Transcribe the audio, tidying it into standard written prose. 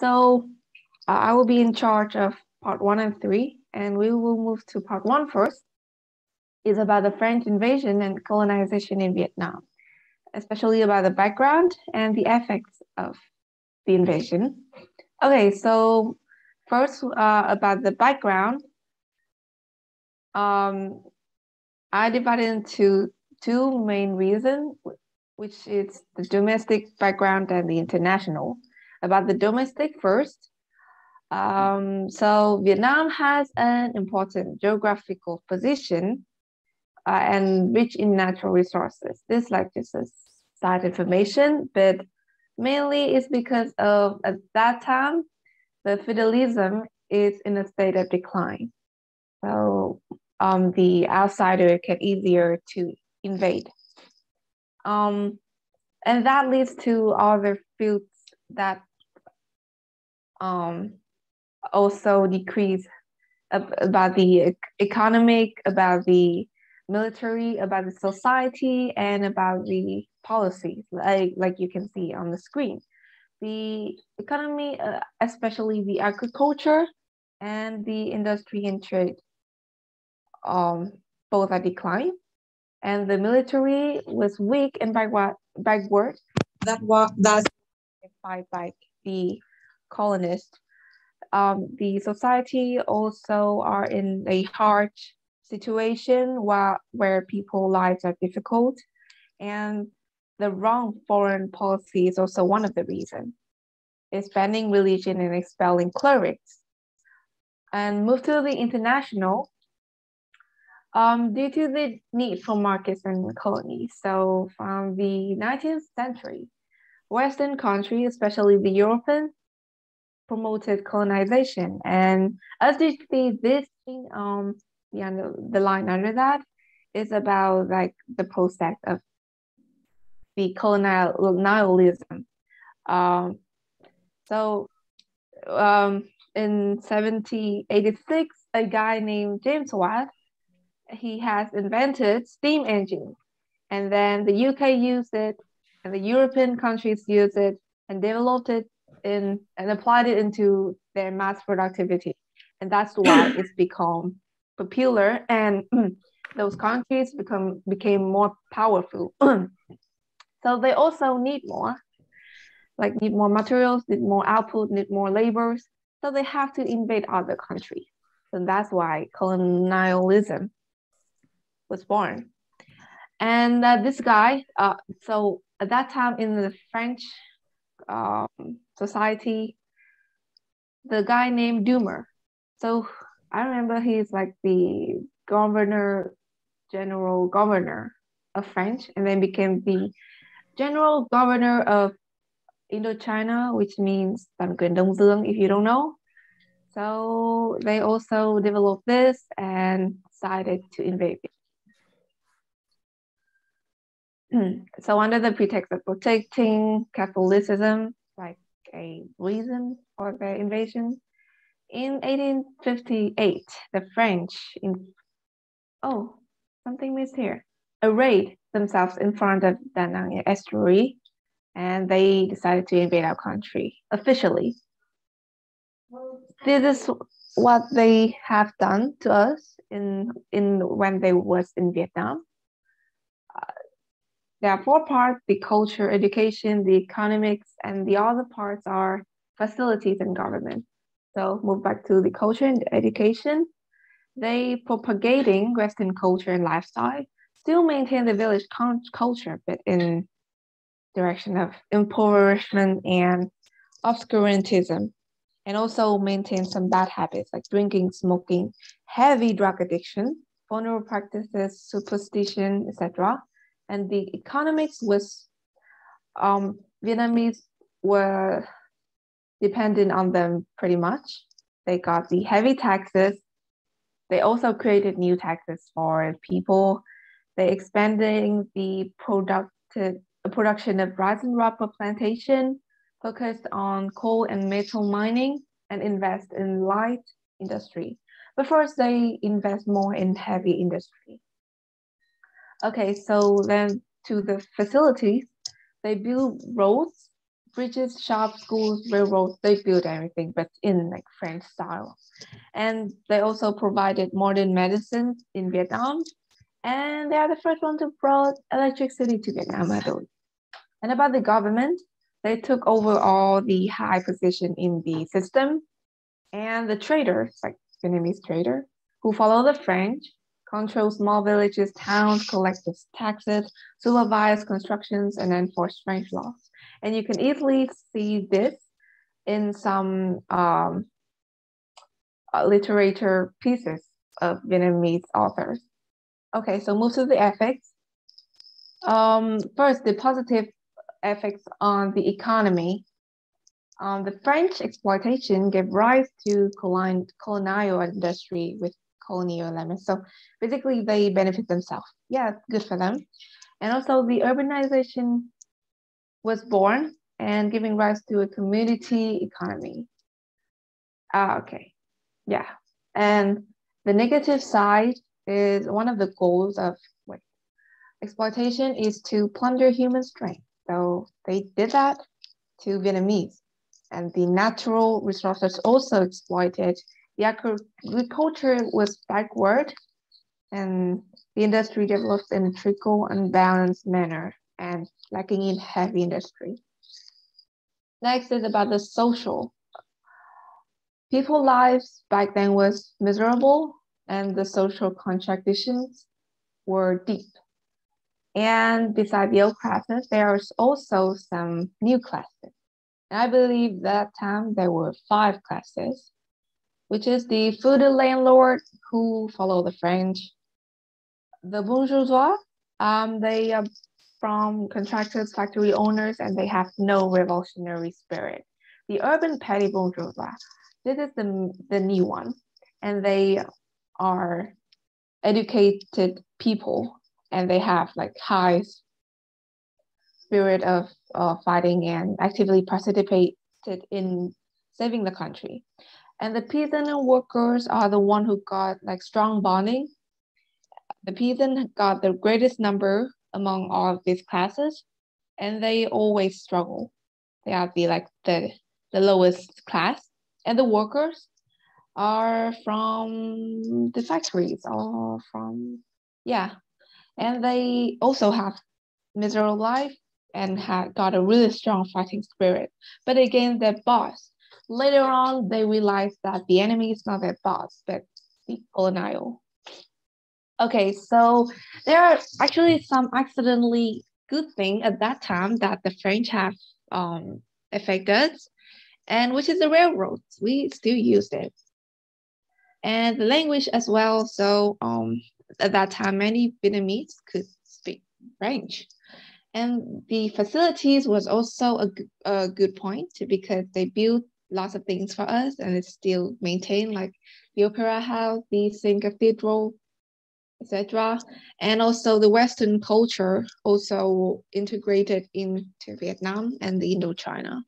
So I will be in charge of part 1 and 3, and we will move to part 1 first. It's about the French invasion and colonization in Vietnam, especially about the background and the effects of the invasion. Okay, so first about the background. I divided into two main reasons, which is the domestic background and the international. About the domestic first. So Vietnam has an important geographical position and rich in natural resources. This like just a side information, but mainly it's because of at that time the feudalism is in a state of decline. So the outsider can easier to invade. And that leads to other fields that also decrease about the economic, about the military, about the society, and about the policies, like you can see on the screen. The economy, especially the agriculture and the industry and trade, both are declined. And the military was weak and backward. That's fight by the colonists. The society also are in a hard situation where people's lives are difficult, and the wrong foreign policy is also one of the reasons. It's banning religion and expelling clerics. And move to the international, due to the need for markets and colonies. So from the 19th century, Western countries, especially the European, promoted colonization. And as you see, this thing, the line under that is about like the process of the colonialism. In 1786, a guy named James Watt, he has invented steam engine, and then the UK used it, and the European countries used it and developed it and applied it into their mass productivity, and that's why it's become popular, and those countries became more powerful. So they also need more materials, need more output, need more laborers. So they have to invade other countries. So that's why colonialism was born. And this guy, so at that time in the French society, the guy named Dumer. So I remember he's like the general governor of French, and then became the general governor of Indochina, which means Toàn quyền Đông Dương, if you don't know. So they also developed this and decided to invade it. So under the pretext of protecting Catholicism, like a reason for their invasion, in 1858, the French something missed here. Arrayed themselves in front of Da Nang estuary, and they decided to invade our country officially. This is what they have done to us in when they was in Vietnam. There are 4 parts: the culture, education, the economics, and the other parts are facilities and government. So move back to the culture and education. They propagating Western culture and lifestyle, still maintain the village culture, but in direction of impoverishment and obscurantism, and also maintain some bad habits like drinking, smoking, heavy drug addiction, vulnerable practices, superstition, etc. And the economics was Vietnamese were dependent on them pretty much. They got the heavy taxes. They also created new taxes for people. They expanding the production of rice and rubber plantation, focused on coal and metal mining, and invest in light industry. But first, they invest more in heavy industry. Okay, so then to the facilities, they build roads, bridges, shops, schools, railroads, they built everything, but in like French style. And they also provided modern medicine in Vietnam. And they are the first one to brought electricity to Vietnam, I believe. And about the government, they took over all the high position in the system. And the traders, like Vietnamese trader, who follow the French, control small villages, towns, collect taxes, supervise constructions, and enforce French laws. And you can easily see this in some literature pieces of Vietnamese authors. Okay, so move to the effects. First, the positive effects on the economy. The French exploitation gave rise to colonial industry with colonial elements. So basically, they benefit themselves. Yeah, good for them. And also, the urbanization was born and giving rise to a community economy. Okay, yeah. And the negative side is one of the goals of exploitation is to plunder human strength. So they did that to Vietnamese. And the natural resources also exploited. The agriculture was backward, and the industry developed in a trickle unbalanced manner and lacking in heavy industry. Next is about the social. People's lives back then was miserable, and the social contradictions were deep. And beside the old classes, there are also some new classes. And I believe that time there were 5 classes, which is the feudal landlord who follow the French, the bourgeois, they are from contractors, factory owners, and they have no revolutionary spirit. The urban petty bourgeois, this is the new one, and they are educated people, and they have like high spirit of fighting and actively participated in saving the country. And the peasant and workers are the one who got like strong bonding. The peasant got the greatest number among all of these classes, and they always struggle. They are the lowest class, and the workers are from the factories or from, yeah. And they also have miserable life and had got a really strong fighting spirit, but against their boss. Later on, they realized that the enemy is not their boss, but the colonial. Okay, so there are actually some accidentally good thing at that time that the French have affected, and which is the railroads. We still use it. And the language as well. So at that time, many Vietnamese could speak French. And the facilities was also a good point because they built lots of things for us and it's still maintained, like the Opera House, the St. Cathedral, etc. And also the Western culture also integrated into Vietnam and the Indochina.